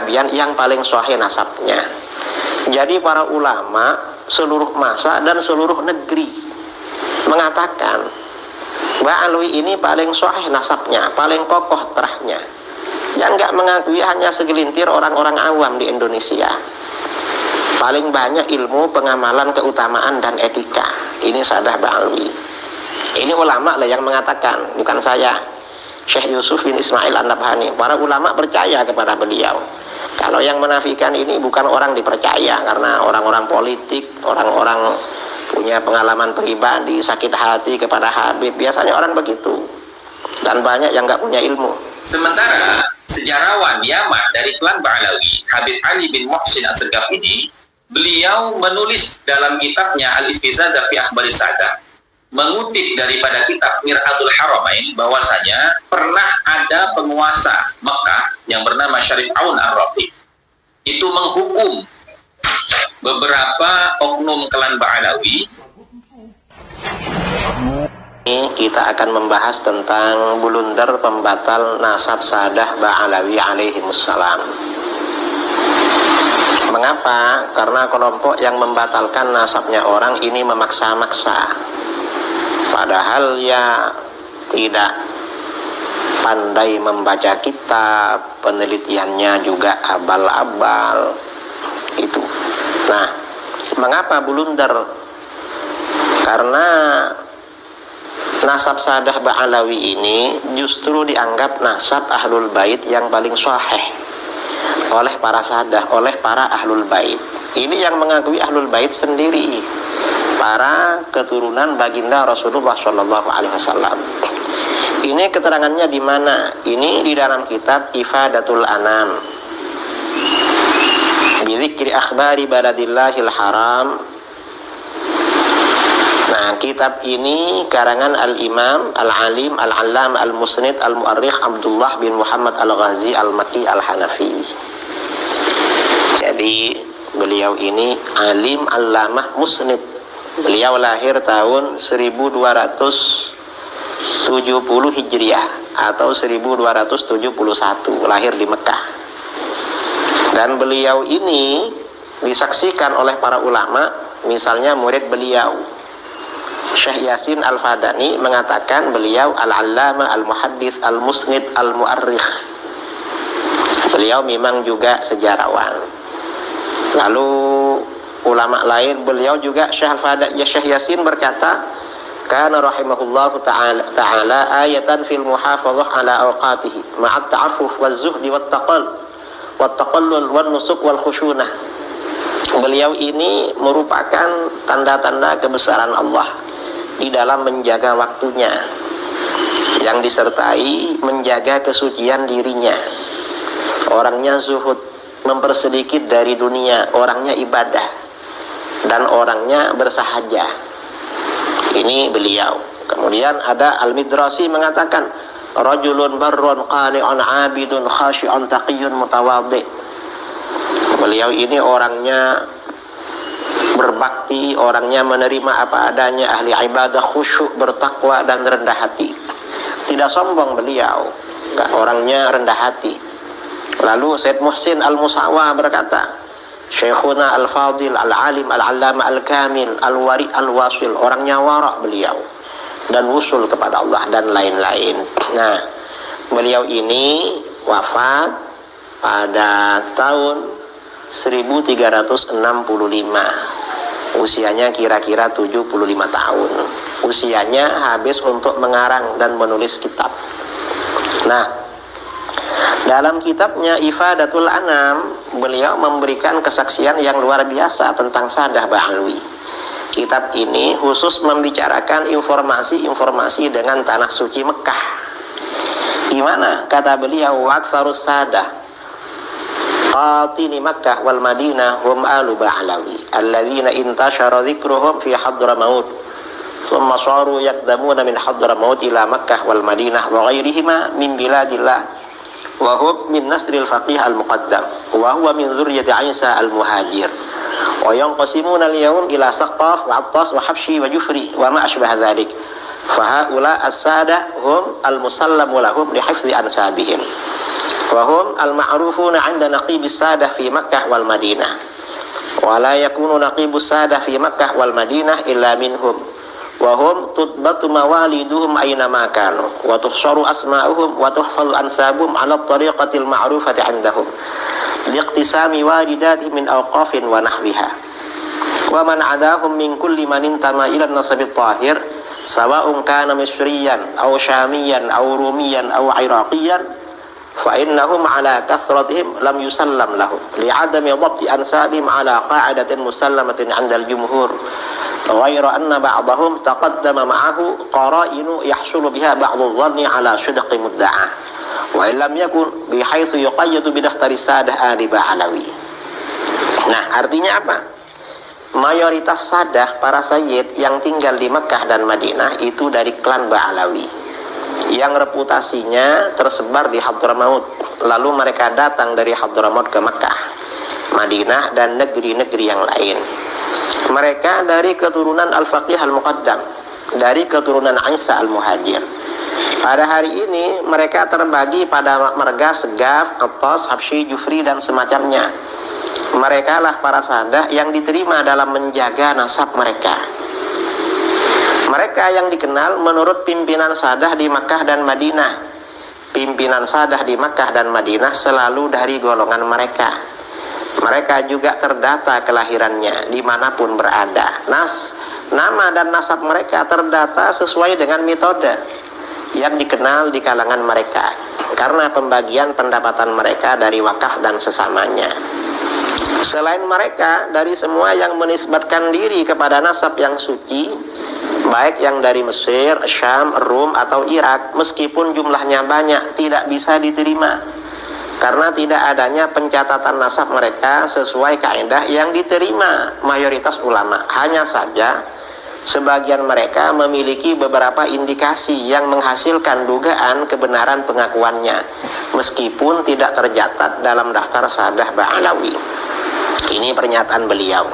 kenabian yang paling sahih nasabnya. Jadi para ulama seluruh masa dan seluruh negeri mengatakan Ba'alwi ini paling sahih nasabnya, paling kokoh terahnya. Yang nggak mengakui hanya segelintir orang-orang awam di Indonesia. Paling banyak ilmu, pengamalan, keutamaan, dan etika. Ini Sadah Ba'alwi. Ini ulama lah yang mengatakan, bukan saya. Syekh Yusuf bin Ismail An-Nabhani. Para ulama percaya kepada beliau. Kalau yang menafikan ini bukan orang dipercaya, karena orang-orang politik, orang-orang punya pengalaman pribadi, sakit hati kepada Habib. Biasanya orang begitu. Dan banyak yang nggak punya ilmu. Sementara sejarawan Yaman dari klan Ba'alawi, Habib Ali bin Muhsin As-Sagafidi, beliau menulis dalam kitabnya Al-Istizadah fi Akhbaris Sadah, mengutip daripada kitab Mir'atul Haramain, bahwasanya pernah ada penguasa Mekah yang bernama Syarif Aun Ar-Rafiq itu menghukum beberapa oknum klan Ba'alawi. Ini kita akan membahas tentang blunder pembatal nasab Sadah Ba'alawi alaihimussalam. Mengapa? Karena kelompok yang membatalkan nasabnya orang ini memaksa-maksa. Padahal ya tidak pandai membaca kitab, penelitiannya juga abal-abal. Itu. Nah, mengapa blunder? Karena nasab Sadah Ba'alawi ini justru dianggap nasab Ahlul Bait yang paling sahih oleh para sadah, oleh para Ahlul Bait. Ini yang mengakui Ahlul Bait sendiri, para keturunan baginda Rasulullah SAW. Ini keterangannya di mana? Ini di dalam kitab Ifadatul Anam bi dzikri akhbari baladillahil haram. Nah, kitab ini karangan Al-Imam Al-Alim Al-Allam Al-Musnid Al-Mu'arrikh Abdullah bin Muhammad Al-Ghazi Al-Maki Al-Hanafi. Jadi beliau ini alim allamah musnid. Beliau lahir tahun 1270 Hijriah atau 1271, lahir di Mekah. Dan beliau ini disaksikan oleh para ulama, misalnya murid beliau Syekh Yasin Al-Fadani mengatakan beliau Al-Allama Al-Muhaddits Al-Musnid Al-Mu'arrikh. Beliau memang juga sejarawan. Lalu ulama lain, beliau juga Syekh Yasin berkata, kana rahimahullahu ta'ala ayatan fil muhafazah ala awqatihi ma'at ta'affuf waz-zuhdi wat-taqallul wan-nusuk wal-khusyunah. Beliau ini merupakan tanda-tanda kebesaran Allah di dalam menjaga waktunya, yang disertai menjaga kesucian dirinya. Orangnya zuhud, mempersedikit dari dunia, orangnya ibadah, dan orangnya bersahaja. Ini beliau. Kemudian ada Al-Midrasi mengatakan, rajulun barrun qani'un 'abidun khashi'un taqiyyun mutawadhi. Beliau ini orangnya berbakti, orangnya menerima apa adanya, ahli ibadah, khusyuk, bertakwa, dan rendah hati. Tidak sombong beliau, orangnya rendah hati. Lalu Said Muhsin Al-Musawa berkata, Syekhuna Al-Fadil Al-Alim Al-Allama Al-Kamil Al-Wari Al-Wasil, orangnya warak beliau dan wusul kepada Allah dan lain-lain. Nah, beliau ini wafat pada tahun 1365. Usianya kira-kira 75 tahun. Usianya habis untuk mengarang dan menulis kitab. Nah, dalam kitabnya Ifadatul Anam, beliau memberikan kesaksian yang luar biasa tentang Sadah Ba'alwi. Kitab ini khusus membicarakan informasi-informasi dengan tanah suci Mekah. Gimana? Kata beliau, aktsarus sadah qatini Makkah wal Madinah hum alu Ba'alawi alladzina intashara dzikruhum fi Hadramaut thumma saru yaqdamuna min Hadramaut ila Makkah wal Madinah wa ghairihima min biladillah wa hum min nasril faqih al-muqaddam wa huwa min dzurriyyati Isa al-muhajir wa yanqasimuna al-yawm ila Saqaf wa Attas wa Habshi wa Jufri wa ma ashbaha dzalik fa haula as-sada hum al-musallamu lahum li hifdzi ansabihim. Wahum al-ma'rufuna 'inda naqibis sadah fi Makkah wal Madinah. Wa la yakunu naqibus sadah fi Makkah wal Madinah illa minhum. Wahum tutbatu mawaliduhum aina ma kanu wa tuhsharu asma'uhum wa tuhfazu ansabuhum 'ala at-tariqatil ma'rufati 'indahum liiqtisami walidatihim min awqafin wa nahwiha. Wa man 'adahum min kulli man intama ila an-nasab at-tahir sawa'un kana misriyan aw syamiyan aw rumiyan aw iraqiyan fa innahum ala kathratihim lam yusallam lahum li'adami dhabti ansabihim ala qa'adatin musallamatin 'inda al-jumhur ghayra anna ba'dahum taqaddama ma'ahu qara'inu yahsulu biha ba'dhu dhanni ala sidqi mudda'a wa illam yakun bihaythu yuqayyadu bidaftari sadah ali Ba'alawi. Nah, artinya apa? Mayoritas sadah para sayyid yang tinggal di Mekah dan Madinah itu dari klan Ba'alawi yang reputasinya tersebar di Hadramaut. Lalu mereka datang dari Hadramaut ke Mekah, Madinah dan negeri-negeri yang lain. Mereka dari keturunan Al-Faqih Al-Muqaddam, dari keturunan Isa Al-Muhajir. Pada hari ini mereka terbagi pada marga Segaf, Attas, Habsyi, Jufri dan semacamnya. Mereka lah para sadah yang diterima dalam menjaga nasab mereka. Mereka yang dikenal menurut pimpinan sadah di Makkah dan Madinah. Pimpinan sadah di Makkah dan Madinah selalu dari golongan mereka. Mereka juga terdata kelahirannya dimanapun berada. Nama dan nasab mereka terdata sesuai dengan metode yang dikenal di kalangan mereka, karena pembagian pendapatan mereka dari wakaf dan sesamanya. Selain mereka, dari semua yang menisbatkan diri kepada nasab yang suci, baik yang dari Mesir, Syam, Rum atau Irak, meskipun jumlahnya banyak, tidak bisa diterima karena tidak adanya pencatatan nasab mereka sesuai kaidah yang diterima mayoritas ulama. Hanya saja sebagian mereka memiliki beberapa indikasi yang menghasilkan dugaan kebenaran pengakuannya meskipun tidak tercatat dalam daftar sadah Ba'alawi. Ini pernyataan beliau.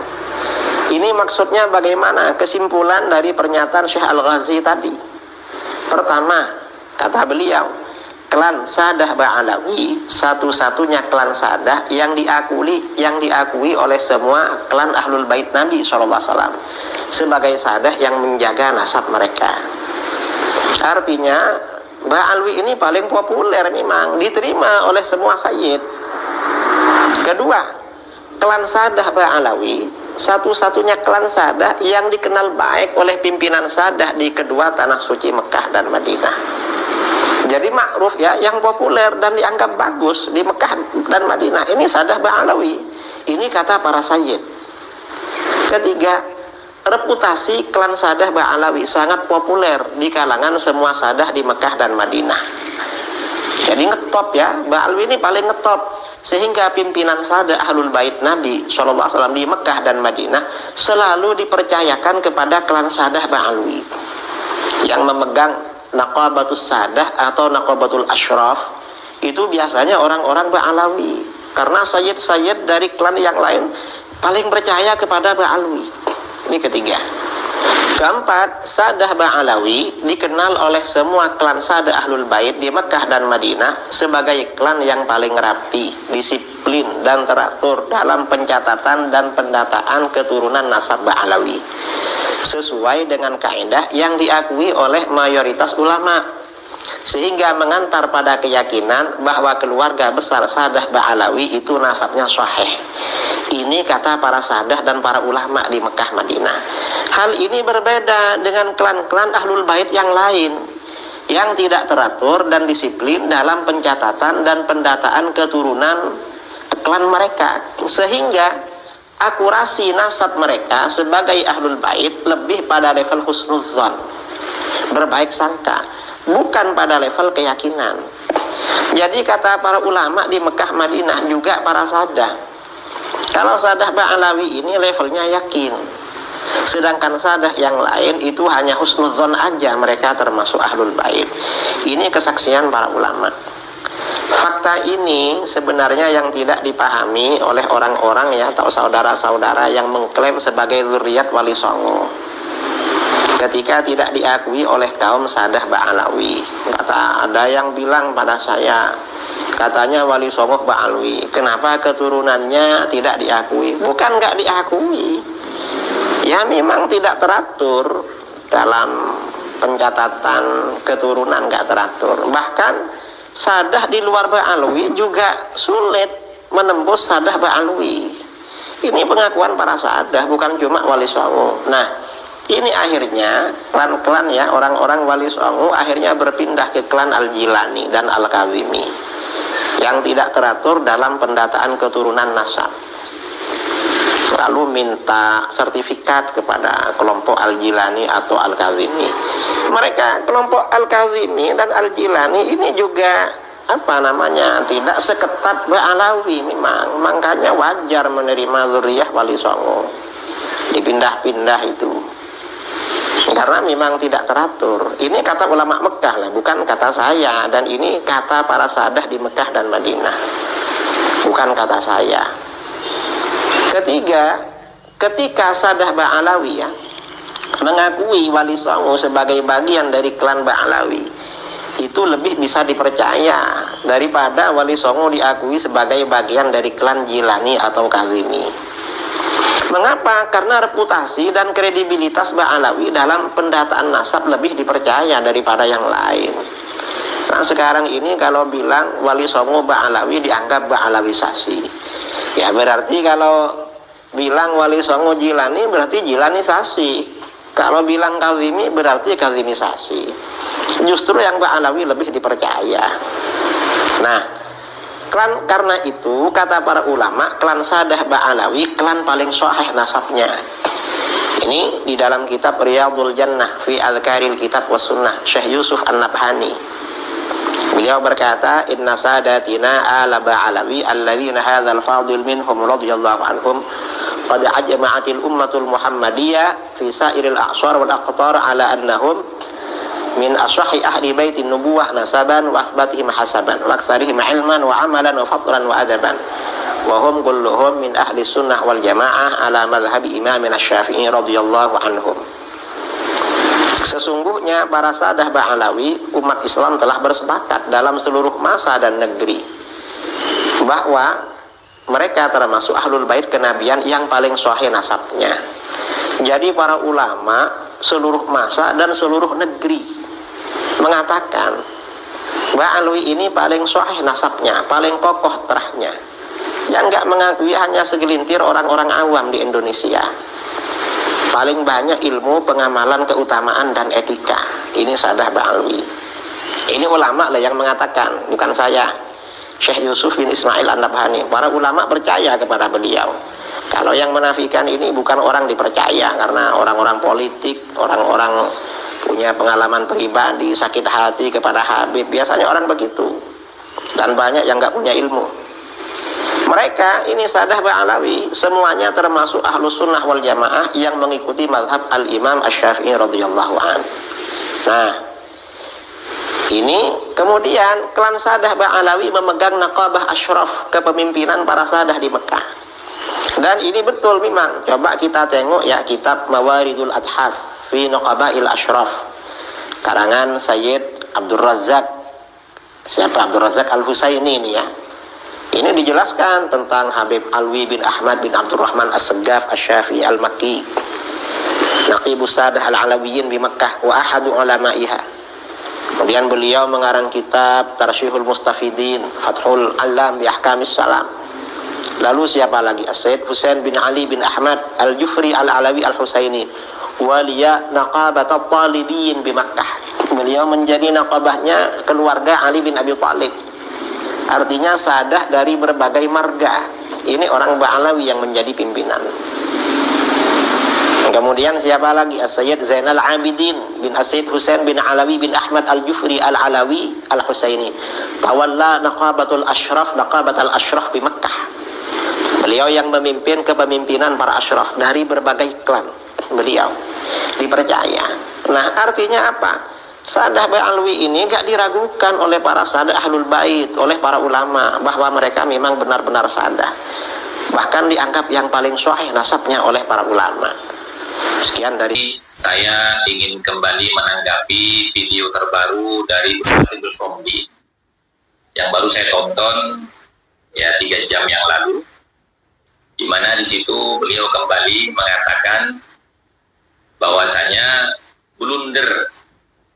Ini maksudnya bagaimana kesimpulan dari pernyataan Syekh Al-Ghazi tadi? Pertama, kata beliau, klan sadah Ba'alawi satu-satunya klan sadah yang diakui oleh semua klan Ahlul Bait Nabi SAW sebagai sadah yang menjaga nasab mereka. Artinya Ba'alawi ini paling populer, memang diterima oleh semua sayyid. Kedua, klan sadah Ba'alawi satu-satunya klan sadah yang dikenal baik oleh pimpinan sadah di kedua tanah suci Mekah dan Madinah. Jadi ma'ruf ya, yang populer dan dianggap bagus di Mekah dan Madinah ini sadah Ba'alawi. Ini kata para sayyid. Ketiga, reputasi klan sadah Ba'alawi sangat populer di kalangan semua sadah di Mekah dan Madinah. Jadi ngetop ya, Ba'alawi ini paling ngetop. Sehingga pimpinan sadah Ahlul Bait Nabi SAW di Mekah dan Madinah selalu dipercayakan kepada klan sadah Ba'alawi yang memegang naqabatus sadah atau naqabatul asyraf. Itu biasanya orang-orang Ba'alawi, karena sayyid-sayyid dari klan yang lain paling percaya kepada Ba'alawi. Ini ketiga. Keempat, sadah Ba'alawi dikenal oleh semua klan sadah Ahlul Bait di Mekah dan Madinah sebagai klan yang paling rapi, disiplin dan teratur dalam pencatatan dan pendataan keturunan nasab Ba'alawi sesuai dengan kaidah yang diakui oleh mayoritas ulama, sehingga mengantar pada keyakinan bahwa keluarga besar sadah Ba'alawi itu nasabnya sahih. Ini kata para sadah dan para ulama di Mekah Madinah. Hal ini berbeda dengan klan-klan Ahlul Bait yang lain yang tidak teratur dan disiplin dalam pencatatan dan pendataan keturunan klan mereka, sehingga akurasi nasab mereka sebagai Ahlul Bait lebih pada level husnudzon, berbaik sangka, bukan pada level keyakinan. Jadi kata para ulama di Mekah Madinah, juga para sadah, kalau sadah Ba'alawi ini levelnya yakin, sedangkan sadah yang lain itu hanya husnudzon aja, mereka termasuk Ahlul Bait. Ini kesaksian para ulama. Fakta ini sebenarnya yang tidak dipahami oleh orang-orang ya, atau saudara-saudara yang mengklaim sebagai zuriat Wali Songo, ketika tidak diakui oleh kaum sadah Ba'alawi. Kata, ada yang bilang pada saya, Katanya Wali Songo Ba'alwi, kenapa keturunannya tidak diakui? Bukan nggak diakui, ya memang tidak teratur dalam pencatatan keturunan, nggak teratur. Bahkan sadah di luar Ba'alwi juga sulit menembus sadah Ba'alwi. Ini pengakuan para sadah, bukan cuma Wali Songo. Nah, ini akhirnya klan-klan ya, orang-orang Wali Songo akhirnya berpindah ke klan Al-Jilani dan Al-Kawimi yang tidak teratur dalam pendataan keturunan nasab. Lalu minta sertifikat kepada kelompok Al-Jilani atau Al-Kawimi. Mereka kelompok Al-Kawimi dan Al-Jilani ini juga tidak seketat Ba'alawi memang. Makanya wajar menerima zuriyah Wali Songo dipindah-pindah itu, karena memang tidak teratur. Ini kata ulama Mekah lah, bukan kata saya. Dan ini kata para sadah di Mekah dan Madinah, bukan kata saya. Ketiga, ketika sadah Ba'alawiyah mengakui Wali Songo sebagai bagian dari klan Ba'alawi, itu lebih bisa dipercaya daripada Wali Songo diakui sebagai bagian dari klan Jilani atau Kawimi. Mengapa? Karena reputasi dan kredibilitas Ba'alawi dalam pendataan nasab lebih dipercaya daripada yang lain. Nah, sekarang ini kalau bilang Wali Songo Ba'alawi dianggap Ba'alawisasi. Ya berarti kalau bilang Wali Songo Jilani berarti Jilanisasi. Kalau bilang Kawimi berarti Kawimisasi. Justru yang Ba'alawi lebih dipercaya. Nah, karena itu kata para ulama, klan sadah Ba'alawi klan paling sahih nasabnya. Ini di dalam kitab Riyadul Jannah fi Adhkaril Kitab was Sunnah, Syekh Yusuf An-Nabhani. Beliau berkata, inna sadatina ala Ba'alawi alladzina hadzal fadil minhum radhiyallahu anhum qad ajma'atil ummatul muhammadiyah fi sa'iril a'sar wal aqtar ala annahum min aswahi ahli baitin nubuwah nasaban wa athbatihim hasaban wa aktsarihim ilman wa amalan wa fadlan wa adaban wa hum kulluhum min ahli sunnah wal jamaah ala madhhabi imamina Syafi'i radhiyallahu anhum. Sesungguhnya para sadah Ba'alawi umat Islam telah bersepakat dalam seluruh masa dan negeri bahwa mereka termasuk ahlul bait kenabian yang paling sahih nasabnya. Jadi para ulama seluruh masa dan seluruh negeri mengatakan Ba'alawi ini paling sahih nasabnya, paling kokoh terahnya. Yang enggak mengakui hanya segelintir orang-orang awam di Indonesia. Paling banyak ilmu, pengamalan, keutamaan dan etika. Ini sadah Ba'alawi. Ini ulama lah yang mengatakan, bukan saya. Syekh Yusuf bin Ismail An-Nabhani. Para ulama percaya kepada beliau. Kalau yang menafikan ini bukan orang dipercaya, karena orang-orang politik, orang-orang punya pengalaman pribadi, sakit hati kepada Habib, biasanya orang begitu. Dan banyak yang nggak punya ilmu. Mereka ini sadah Ba'alawi, semuanya termasuk ahlus sunnah wal jamaah yang mengikuti mazhab al-imam Asy-Syafi'i radhiyallahu anhu. Nah, ini kemudian klan sadah Ba'alawi memegang naqabah asyraf, kepemimpinan para sadah di Mekah. Dan ini betul memang. Coba kita tengok ya kitab Mawaridul Adhaf fi Nuqabail Ashraf, karangan Sayyid Abdul Razak. Siapa Abdul Razak Al-Husaini ini ya. Ini dijelaskan tentang Habib Alwi bin Ahmad bin Abdurrahman As-Saggaf Asy-Syafi'i Al-Makki, Naqibus Sadah Al-Alawiyyin di Makkah wa ahadu ulama'iha. Kemudian beliau mengarang kitab Tarsyihul Mustafidin, Fathul Alam bi Ahkamis Salam. Lalu siapa lagi? As-Sayyid Husain bin Ali bin Ahmad Al-Jufri Al-Alawi Al-Husaini, waliya naqabatat talibin di Makkah. Beliau menjadi naqabahnya keluarga Ali bin Abi Thalib. Artinya sadah dari berbagai marga. Ini orang Ba'alawi yang menjadi pimpinan. Kemudian siapa lagi? As-Sayyid Zainal Abidin bin As-Sayyid Husain bin Alawi bin Ahmad Al-Jufri Al-Alawi Al-Husaini, tawalla naqabatul ashraf, naqabatul ashraf di Makkah. Beliau yang memimpin kepemimpinan para asyraf dari berbagai klan. Beliau dipercaya. Nah, artinya apa? Sadah Ba'alawi ini gak diragukan oleh para sadah ahlul bait, oleh para ulama, bahwa mereka memang benar-benar sadah. Bahkan dianggap yang paling sahih nasabnya oleh para ulama. Sekian dari saya ingin kembali menanggapi video terbaru dari Ustaz Idrus Romli. yang baru saya tonton ya 3 jam yang lalu, di mana di situ beliau kembali mengatakan bahwasanya blunder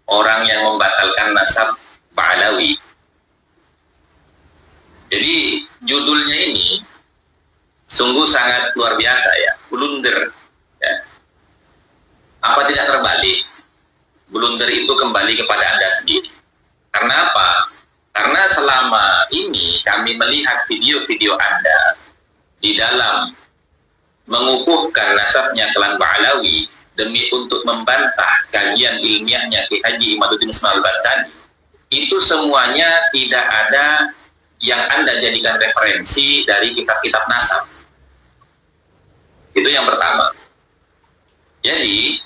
orang yang membatalkan nasab Ba'alawi. Jadi judulnya ini sungguh sangat luar biasa ya, blunder. Ya. Apa tidak terbalik? Blunder itu kembali kepada Anda sendiri. Karena apa? Karena selama ini kami melihat video-video Anda di dalam mengukuhkan nasabnya klan Ba'alawi demi untuk membantah kajian ilmiahnya Ki Haji Imaduddin Usman Al-Bantani, itu semuanya tidak ada yang Anda jadikan referensi dari kitab-kitab nasab. Itu yang pertama. Jadi,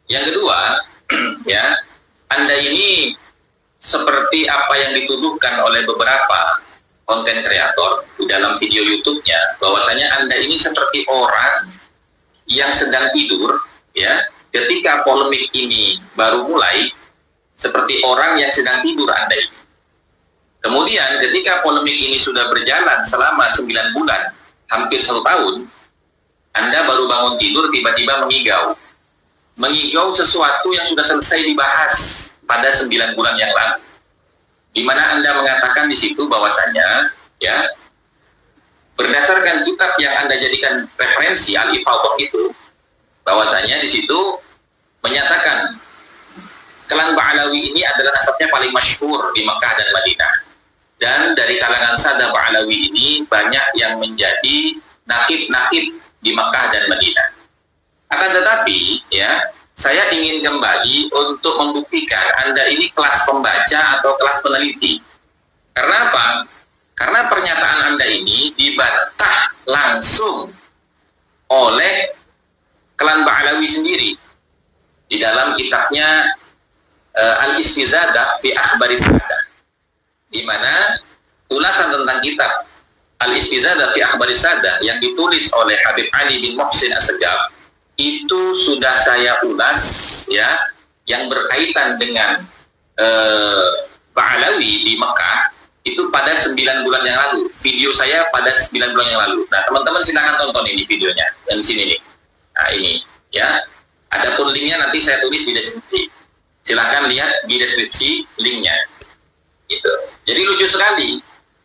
yang kedua, ya, Anda ini seperti apa yang dituduhkan oleh beberapa konten kreator di dalam video YouTube-nya, bahwasanya Anda ini seperti orang yang sedang tidur, ya, ketika polemik ini baru mulai, seperti orang yang sedang tidur Anda ini. Kemudian ketika polemik ini sudah berjalan selama 9 bulan, hampir 1 tahun, Anda baru bangun tidur tiba-tiba mengigau. Mengigau sesuatu yang sudah selesai dibahas pada 9 bulan yang lalu. Di mana Anda mengatakan di situ bahwasanya, ya, berdasarkan kitab yang Anda jadikan referensi Al-Ifadhah itu, bahwasanya di situ menyatakan klan Ba'alawi ini adalah nasabnya paling masyhur di Mekah dan Madinah. Dan dari kalangan sada Ba'alawi ini banyak yang menjadi nakib-nakib di Mekah dan Madinah. Akan tetapi, ya, saya ingin kembali untuk membuktikan Anda ini kelas pembaca atau kelas peneliti. Karena apa? Karena pernyataan Anda ini dibantah langsung oleh klan Ba'alawi sendiri di dalam kitabnya Al-Istizadah fi Akhbari Sadah, di mana ulasan tentang kitab Al-Istizadah fi Akhbari Sadah yang ditulis oleh Habib Ali bin Muhsin As-Segaf itu sudah saya ulas, ya, yang berkaitan dengan Ba'alawi di Mekah itu pada 9 bulan yang lalu. Video saya pada 9 bulan yang lalu. Nah, teman-teman silakan tonton ini videonya yang di sini nih. Nah, ini, ya. Adapun linknya nanti saya tulis di deskripsi. Silakan lihat di deskripsi linknya. Gitu. Jadi lucu sekali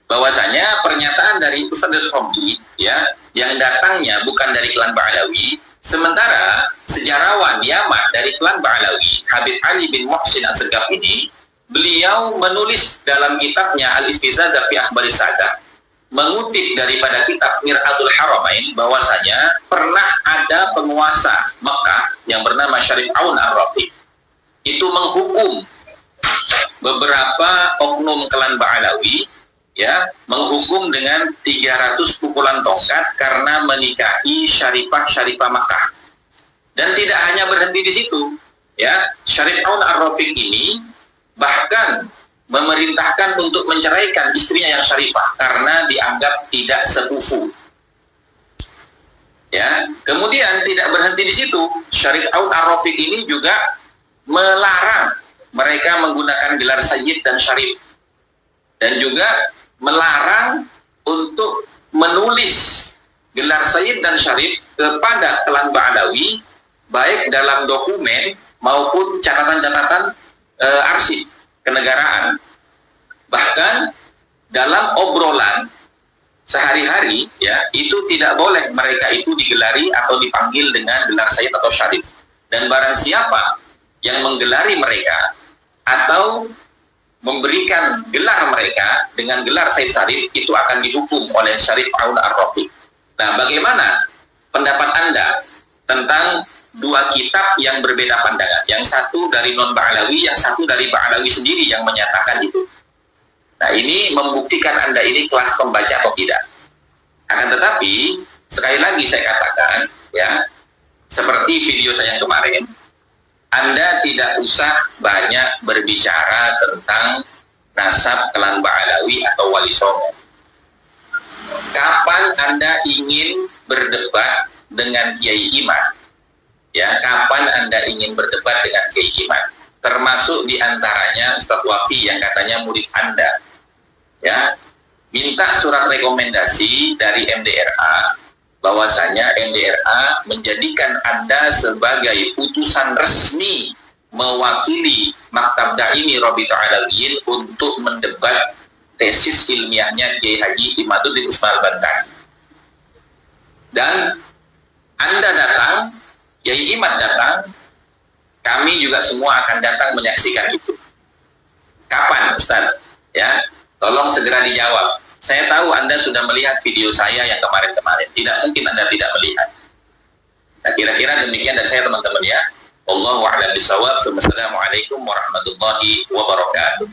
bahwasanya pernyataan dari Ustaz Al-Khomdi, ya, yang datangnya bukan dari klan Ba'alawi, sementara sejarawan Yaman dari klan Ba'alawi, Habib Ali bin Muhsin As-Segaf ini, beliau menulis dalam kitabnya Al-Istizadah fi Akhbari Sadah, mengutip daripada kitab Mir'atul Haramain, bahwasanya pernah ada penguasa Mekah yang bernama Syarif Aun Ar-Rafiq itu menghukum beberapa oknum klan Ba'alawi, ya, menghukum dengan 300 pukulan tongkat karena menikahi syarifah-syarifah Makkah. Dan tidak hanya berhenti di situ, ya, Syarif Aun Ar-Rafiq ini bahkan memerintahkan untuk menceraikan istrinya yang syarifah karena dianggap tidak sepupu. Ya, kemudian tidak berhenti di situ, Syarif Aun Ar-Rafiq ini juga melarang mereka menggunakan gelar sayyid dan syarif, dan juga melarang untuk menulis gelar sayyid dan syarif kepada klan Ba'alawi, baik dalam dokumen maupun catatan-catatan arsip kenegaraan. Bahkan dalam obrolan sehari-hari, ya, itu tidak boleh mereka itu digelari atau dipanggil dengan gelar sayyid atau syarif. Dan barang siapa yang menggelari mereka atau memberikan gelar mereka dengan gelar Sayyid Syarif, itu akan dihukum oleh Syarif Aun Ar-Rafiq. Nah, bagaimana pendapat Anda tentang dua kitab yang berbeda pandangan? Yang satu dari non-Ba'alawi, yang satu dari Ba'alawi sendiri yang menyatakan itu. Nah, ini membuktikan Anda ini kelas pembaca atau tidak. Akan tetapi, sekali lagi saya katakan, ya, seperti video saya yang kemarin, Anda tidak usah banyak berbicara tentang nasab klan Ba'alawi atau Wali Songo. Kapan Anda ingin berdebat dengan Kiai Iman? Ya, kapan Anda ingin berdebat dengan Kiai Iman? Termasuk diantaranya Ustaz Wafi yang katanya murid Anda. ya, minta surat rekomendasi dari MDRA bahwasanya MDRA menjadikan Anda sebagai utusan resmi mewakili Maktab Daimi Rabithah Alawiyin untuk mendebat tesis ilmiahnya Kiai Haji Imaduddin Ismail Bantani. Dan Anda datang, Kiai Imad datang, kami juga semua akan datang menyaksikan itu. Kapan, Ustaz? Ya, tolong segera dijawab. Saya tahu Anda sudah melihat video saya yang kemarin-kemarin. Tidak mungkin Anda tidak melihat. Nah, kira-kira demikian dari saya, teman-teman, ya. Wallahu a'lam bishawab. Wassalamualaikum warahmatullahi wabarakatuh.